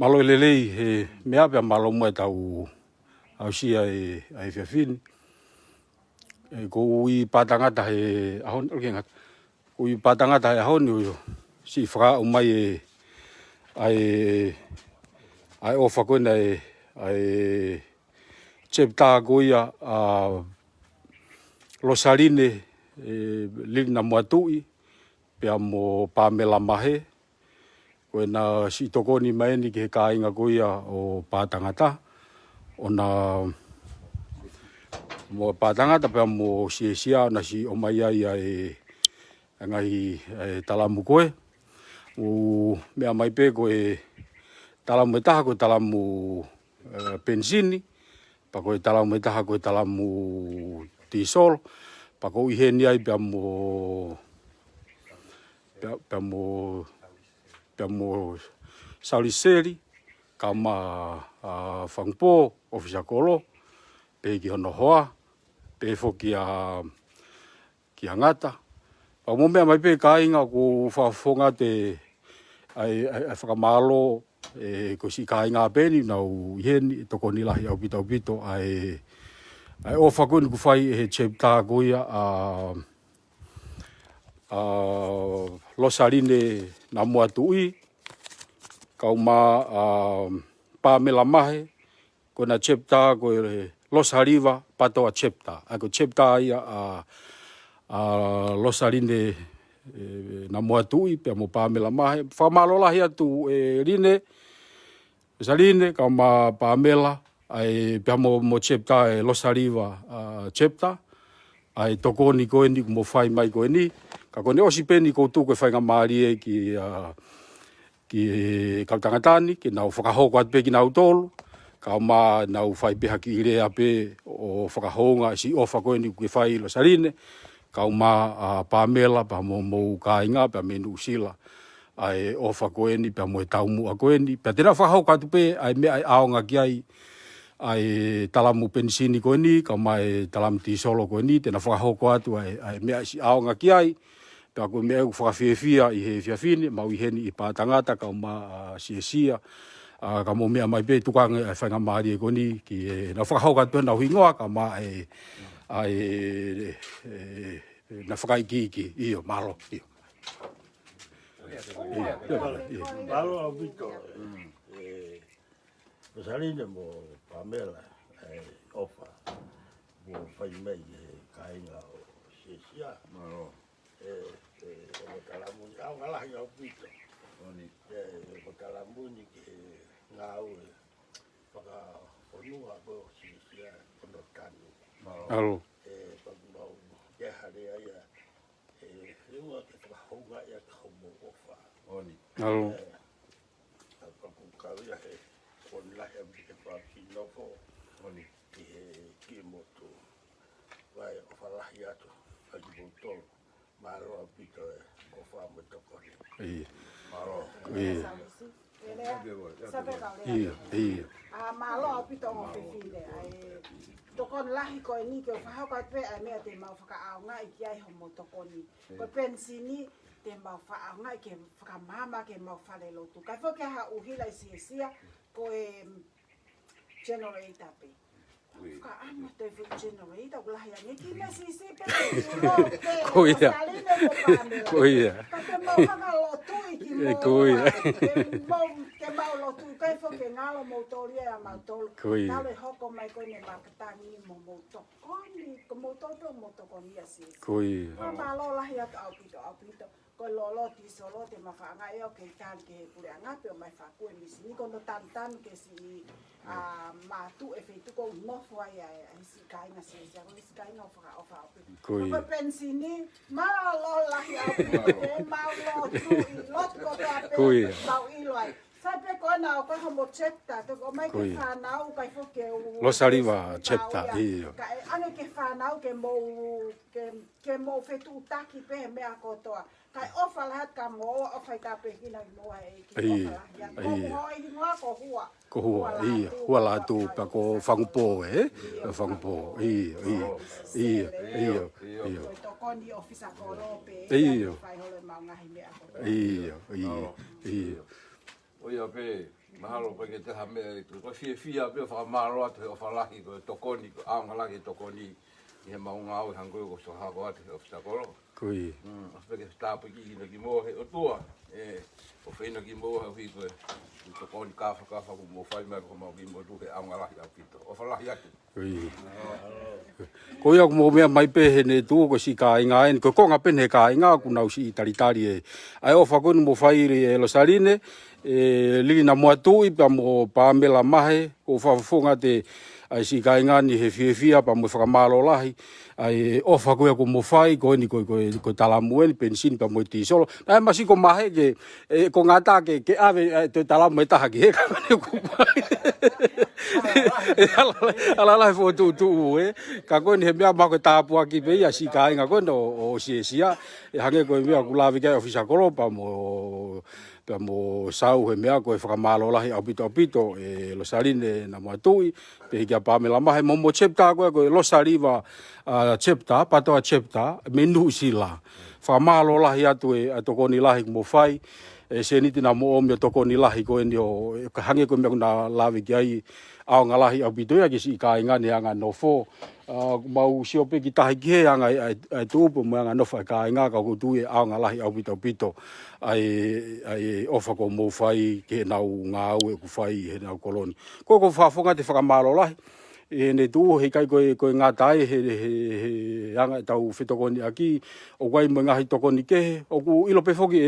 malo lelei he mea pe malo mo tau au sia e fiafini ko i patangata he ahon kenga ko i patangata he ahon yo si fra o mai ai ofa ko nei ai chepta ko ia a Losaline Namoa tui pe mo Pamela mahe ko na si tokoni mai ni ke kainga ko ia o patangata ona mo patangata pe mo sia na si o mai ai ngai talamu koe o me mai pe ko talamu taha ko talamu pensini pa ko talamu taha ko talamu tisol pa ko i heni ai pe mo sauliseri kama fangpo ofisa kolo pe ki hono hoa pe fo ki ngata pa mo me mai pe kainga ko fa fonga te ai fakamalo ko si kainga peni na u heni tokoni lahi au pito ai ofa ko ni ku fai he chepta ko ia Losaline Namoa tui kauma Pamela mahe ko na chepta ko Losariva patoa chepta ako chepta ia Losaline Namoa tui pe mo Pamela mahe famalo lahi atu rine Losaline kauma Pamela ai pe mo chepta Losariva chepta ai tokoni ko ni mo fai mai ko ni ka ko ne osi peni ko tu ko fai ngamari ki Tongatapu ki na whakahoko at pe ki na utolu ka ma na fai pe haki ire ape o whakahonga si ofa ko ni ku fai Losaline ka ma Pamela pa mo kainga pa menu sila ai ofa ko ni pa mo taumu a ko ni pa te na whakahoko at pe ai me ai aonga ki ai talamu pensini ko ni ka mai talam ti solo ko ni te na whakahoko atu ai me ai si aonga ki ai pa ko me whakawhiawhia i he whiawhine mau i heni i pātangata ka ma sia ka mo mea mai pe tukanga ai whainga maari e ko ni ki na whakahoko atu na huingoa ka ma na whakaiki iyo malo iyo malo au vito Losaline mo Pamela ofa mo fai mai kainga o sia malo o talamu au ngala au vito oni o talamu ni ke ngau paka onua bo sia kono kanu malo pa mau ya hare ya ringo ke pa honga ya como ofa oni malo pa ku kawia he on la he ke pa kinoko oni ki moto vai ofa la ya to pa ki moto malo apito ofa mo tokoni malo Falealea. Malo apito mo fili ai tokon lahi ko ni ke fa ka pe ai me te mau fakaanga i ai homo tokoni ko pensini te mau faaanga ke fakamama ke mau fale lotu ka fo ke ha uhila sia ko generator pe ka ama te fu generator ko lahi ni ki me si pe ko ia ka te mau faka lotu i ki mo ke mau lotu kai fo ke ngalo mo toria ma tol tale hoko mai ko ne makatani mo tokoni ko mo tokoni asi ma lo lahi apito ko lolo ti solo te mafanga yo ke tan ke pure anga pe mai fa ko mi si ko no tan ke si ma tu e fe tu ko no fo ya si kai na si kai no fa ofa ko pensini ma lo lahi apito ma lo tu lot ko ta pe ma ilo ai sabe ko na ko mo chepta to ko mai ke fa na u kai fo ke Losariva chepta iyo ka ane ke fa na u ke mo fe tu taki pe me akotoa kai ofa la ka mo ofa ta pe kina mo ai ki ofa ya ko hua iyo hua la tu pa ko fangpo fangpo iyo tokoni ofisa koro pe iyo fai hole mau ngahi me akotoa iyo Oia pe Mahalo pa ke te ha me tu. Ko fia pe fa malo atu o fa lahi ko tokoni ko anga lahi tokoni. Ia maunga au hango ko so ha ko atu o sta kolo. Kui. Aspek ke sta pa ki no ki mo he o tua. O feina ki mo ha wi ko tokoni ka fa ko mo fai me ko mo ki mo tu ke anga lahi a pito. O fa lahi atu. Kui. Ko ia ko mo mea mai pe he ne tu ko si ka inga en ko konga pen he ka inga ku nau si talitari e. Ai o fa ko mo fai e Losaline Lelei Namoa tui pa mo Pamela mahe ko fa fonga te ai si ka inga ni he fia pa mo fakamalo lahi ai ofa ko ko mo fai ko ni ko talamu ni pensin pa mo ti solo ai masi ko mahe ke ko ngata ke ave te talamu ta ha ke ka ko ala la fo tu ka ko ni he mea ma ko tapu aki pe ia si ka inga ko no o si sia hange ko mea ku lavi ke ofisa ko pa mo sau he mea ko e whakamalo lahi au pito Losaline Namoa tui pe kia Pamela mahe mo chepta ko e Losariva chepta patoa chepta menu sila whakamalo lahi atu e tokoni lahi mo fai se niti na mo me tokoni lahi ko e nio hange ko mea na lavi ki ai au ngalahi au pito ia ki si ka inga ni anga no fo mau sio pe ki tahi ki he anga ai tuupu mo anga no fa ka inga ka ko tu e au ngalahi au pito ai ofa ko mo fai ke nau ngau e ku fai he nau koloni ko fa fonga te whakamalo lahi ne tu he kai ko ngā tai he anga tau whetokoni aki o wai mo ngahi tokoni ke o ku ilo pe foki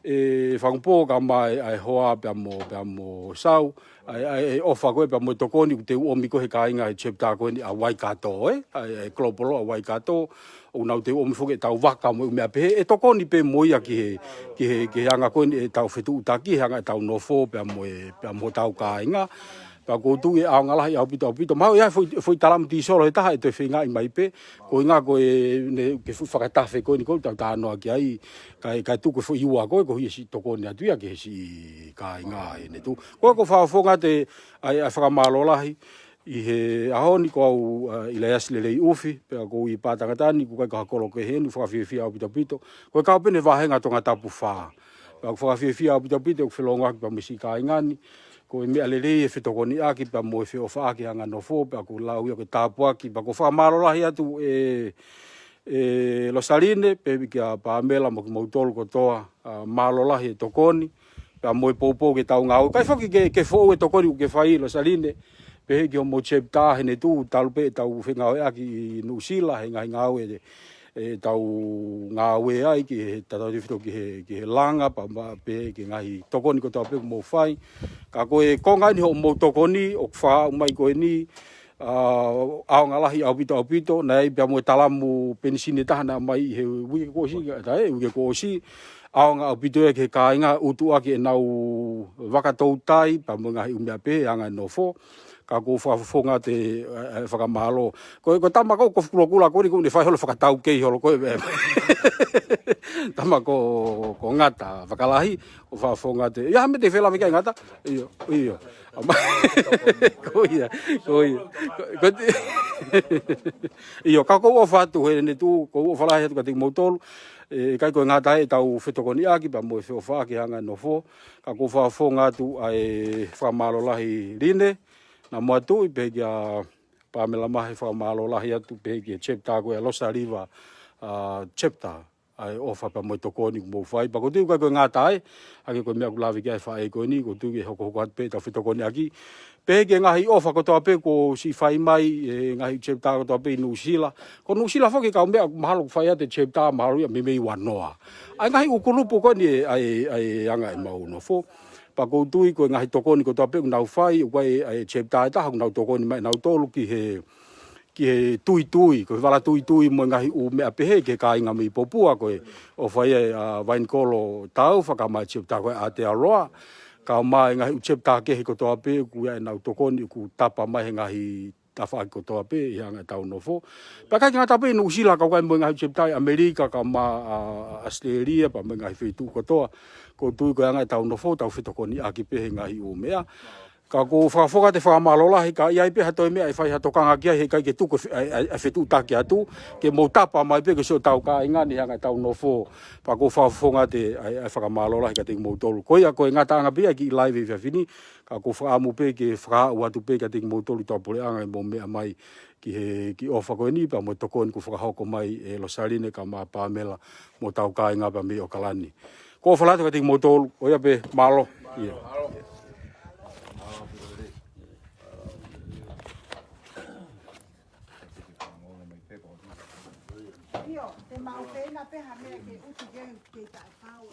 e whangpo ka mai ai hoa pe mo sau ai ofa ko pe mo tokoni te uomi ko he kainga he chepta ko ni a wai kato ai klopolo a wai kato o nau te uomi foki tau waka mo me pe e tokoni pe mo ia ki he anga ko ni tau whetu utaki anga tau nofo pe mo tau kainga pa ko tu e anga lahi au pito mau ia foi talam ti solo ta e te finga i mai pe ko inga ko ne ke fu fakatafe ko ni ko ta no aki ai kai tu ko foi ua ko hi si tokoni atu ia ke si ka inga ne tu ko fa fonga te ai whakamalo lahi i he ahoni ko au Lelei Ufi pe ko i patangatani ko ka kolo ke henu whakawhiwhia au pito ko ka pene vahenga Tongatapu fa pa whakawhiwhia au pito ko whelonga pa misi ka ingani ko me alele e fetokoni aki pa mo fe ofa aki anga no fo pa ko lau yo ke tapu aki pa ko fa malo lahi atu Losaline pe kia Pamela mo mo tol ko toa malo lahi tokoni pa mo popo ke tau ngau kai foki ke fo e tokoni ke fai Losaline pe ki mo chepta he ne tu talpe tau fe ngau aki no sila he ngau tau ngau ai ki tau fito ki he langa pa pe ki ngai tokoni ko tau pe mo fai ka ko e konga ni ho mo tokoni o fa mai ko ni au ngalahi au pito nei pe mo talamu pensine tahana mai he wi ko si dai wi ko si au nga pito e ke kainga utu aki nau wakatou tai pa mo ngai umia pe anga no fo ka ko fa fonga te whakamalo ko tama ko kula ko ni fai holo whakatau kei holo ko tama ko ngata whakalahi o fa fonga te ia me te whela me kai ngata iyo ko iyo ka ko fatu he ne tu ko fala he ka te motol kai ko ngata e tau whetokoni aki pa mo fa ki hanga no fo ka ko fa fonga tu ai whamalo lahi rine Namoa tui pe kia Pamela mahe whakamalo lahi atu pe kia chepta koe Losariva chepta ai ofa pa mo tokoni mo fai pa ko tu ka ko ngata ai ake ko mea ku lavi kia whae ko ni ko tu ke hoko at pe tau whetokoni aki pe kia ngahi ofa ko toa pe ko si whai mai ngahi chepta ko toa pe New Zealand ko New Zealand whake ka mea mahalo whai ate chepta mahalo ia me mei wanoa ai ngahi ukulupu ko ni ai anga e mau no fo pa ko tui ko ngahi tokoni ko tope nau fai wai ai chepta ta nau tokoni mai nau tolu ki he tui ko wala tui mo ngahi u me apehe ke ka inga mi popua ko o fai vain kolo tau whakamai chepta ko Aotearoa ka mai ngahi chepta ke ko tope ku ai nau tokoni ku tapa mai ngahi tafa ko tope yang tau no fo pa ka ngata pe no sila ka mo ngahi chepta Amerika ka ma Australia pa ngahi fitu ko toa ko tu ko anga tau no fo tau fitokoni aki pe ngahi o mea Ka ko whakafoka te whakamalola ka iai pe hatoi mea e whai hatokanga kia he kai ke tuko e whetu taki atu ke mou tapa mai pe ke so tau ka ingani hanga tau no fo pa ko whafonga te ai whakamalola ka te mou tolu koia koe ngata anga pia ki live e whiawhini ka ko whaamu pe ke whakau atu pe ka te mou tolu tau pole anga e mou mea mai ki ofa koe ni pa mo tokoni ku whakahoko mai e Losaline ka ma Pamela mo tau ka inga pa me o kalani ko whalata ka te mou tolu koia pe malo ia. Io, te mau pena pe ha mea ke uti ke tai pau.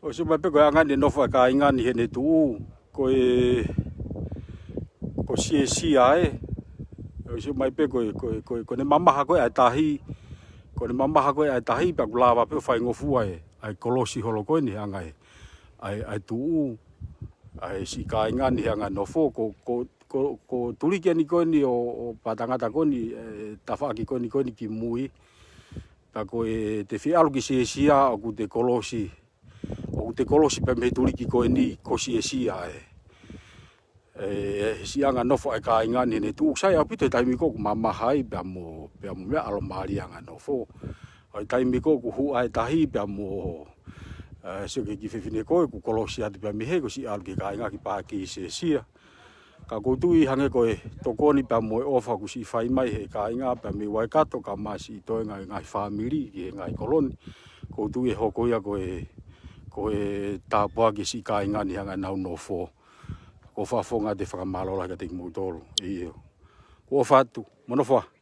O se mai pe koe angani no whaka ingani he ne tuu koe sia e. O se mai pe koe ne mamaha koe ai tahi. Koe ne mamaha koe ai tahi pa kulawa pe whai ngofua e. Ai kolosi holo koe ni anga e. Ai tuu. Ai si ka ingani he anga no fo ko tuliki ni koe ni o patangata koe ni tawhaki koe ni ki mui. Pa koe te whialu ki sia o ku te kolosi. O te kolosi pe me tuliki koe ni kosi e sia e. Si anga nofo e ka ingani ne tu sai apito taimi ko mamahai pe mo me alo mari anga nofo. Ai taimi ko ku hu ai tahi pe mo se ke ki fefine ko ku kolosi ati pe me he ko si alge ka inga ki pa ki se sia. Ka ko tui hange koe tokoni pe mo ofa ku si fai mai he ka inga pe me wai kato ka masi to ngai family ki ngai koloni. Ko tui ho ko ia koe tāpua ki si ka ingani hanga nau no fo. Ko whafonga te whakamalola ka te ki mou tolu. Ko whatu, mono wha.